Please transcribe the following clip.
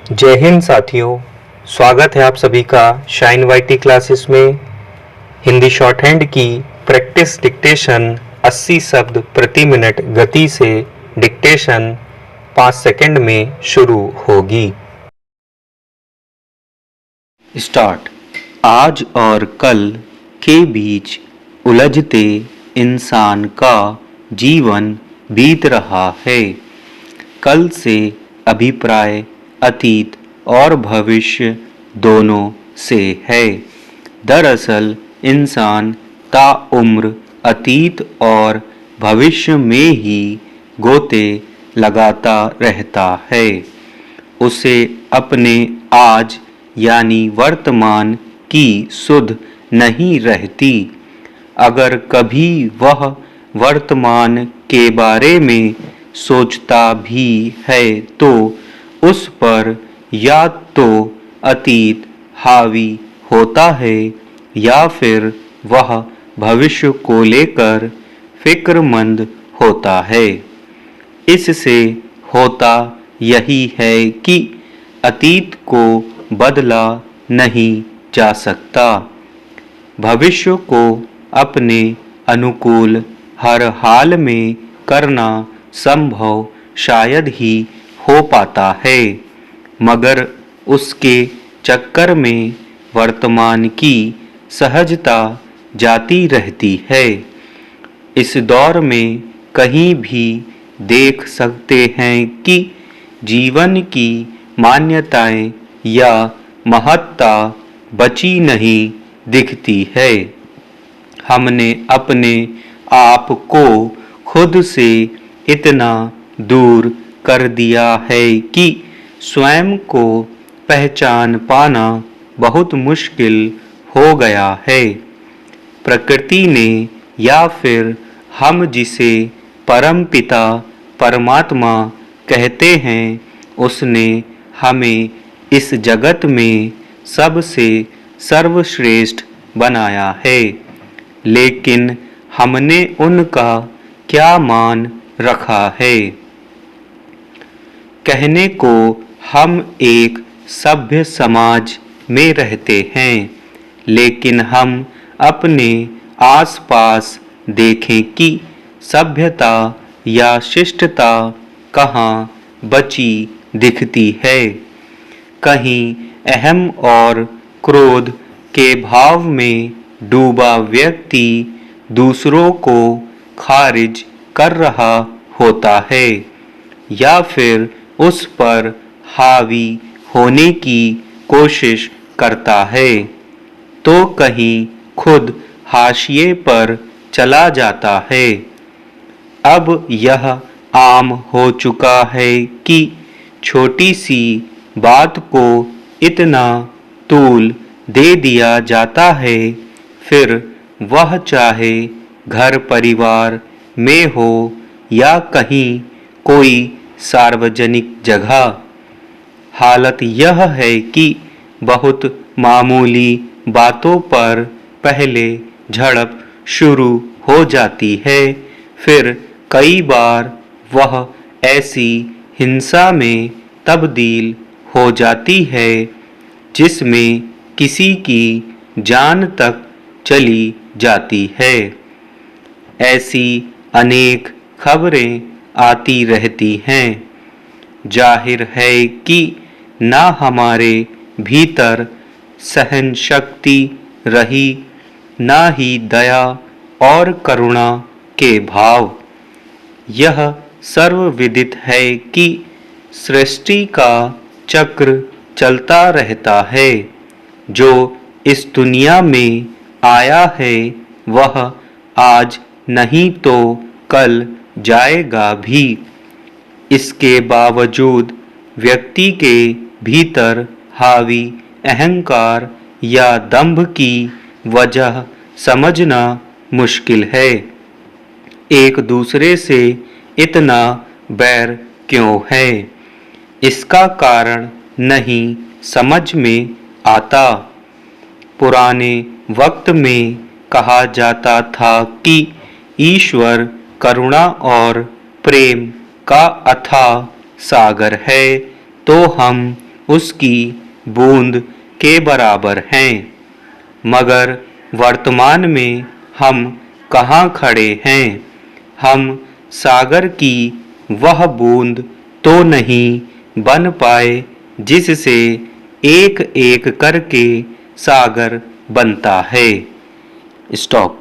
जय हिंद साथियों, स्वागत है आप सभी का शाइन वाईटी क्लासेस में। हिंदी शॉर्ट हैंड की प्रैक्टिस डिक्टेशन 80 शब्द प्रति मिनट गति से डिक्टेशन 5 सेकंड में शुरू होगी। स्टार्ट। आज और कल के बीच उलझते इंसान का जीवन बीत रहा है। कल से अभिप्राय अतीत और भविष्य दोनों से है। दरअसल इंसान ताउम्र अतीत और भविष्य में ही गोते लगाता रहता है। उसे अपने आज यानी वर्तमान की सुध नहीं रहती। अगर कभी वह वर्तमान के बारे में सोचता भी है तो उस पर या तो अतीत हावी होता है या फिर वह भविष्य को लेकर फिक्रमंद होता है। इससे होता यही है कि अतीत को बदला नहीं जा सकता। भविष्य को अपने अनुकूल हर हाल में करना संभव शायद ही हो पाता है, मगर उसके चक्कर में वर्तमान की सहजता जाती रहती है। इस दौर में कहीं भी देख सकते हैं कि जीवन की मान्यताएं या महत्ता बची नहीं दिखती है। हमने अपने आप को खुद से इतना दूर कर दिया है कि स्वयं को पहचान पाना बहुत मुश्किल हो गया है। प्रकृति ने या फिर हम जिसे परमपिता परमात्मा कहते हैं उसने हमें इस जगत में सबसे सर्वश्रेष्ठ बनाया है, लेकिन हमने उनका क्या मान रखा है। कहने को हम एक सभ्य समाज में रहते हैं, लेकिन हम अपने आसपास देखें कि सभ्यता या शिष्टता कहाँ बची दिखती है। कहीं अहम और क्रोध के भाव में डूबा व्यक्ति दूसरों को खारिज कर रहा होता है या फिर उस पर हावी होने की कोशिश करता है, तो कहीं खुद हाशिए पर चला जाता है। अब यह आम हो चुका है कि छोटी सी बात को इतना तूल दे दिया जाता है, फिर वह चाहे घर परिवार में हो या कहीं कोई सार्वजनिक जगह। हालत यह है कि बहुत मामूली बातों पर पहले झड़प शुरू हो जाती है, फिर कई बार वह ऐसी हिंसा में तब्दील हो जाती है जिसमें किसी की जान तक चली जाती है। ऐसी अनेक खबरें आती रहती हैं। जाहिर है कि ना हमारे भीतर सहन शक्ति रही, ना ही दया और करुणा के भाव। यह सर्वविदित है कि सृष्टि का चक्र चलता रहता है। जो इस दुनिया में आया है वह आज नहीं तो कल जाएगा भी। इसके बावजूद व्यक्ति के भीतर हावी अहंकार या दंभ की वजह समझना मुश्किल है। एक दूसरे से इतना बैर क्यों है, इसका कारण नहीं समझ में आता। पुराने वक्त में कहा जाता था कि ईश्वर करुणा और प्रेम का अथाह सागर है, तो हम उसकी बूंद के बराबर हैं। मगर वर्तमान में हम कहाँ खड़े हैं? हम सागर की वह बूंद तो नहीं बन पाए जिससे एक एक करके सागर बनता है। स्टॉप।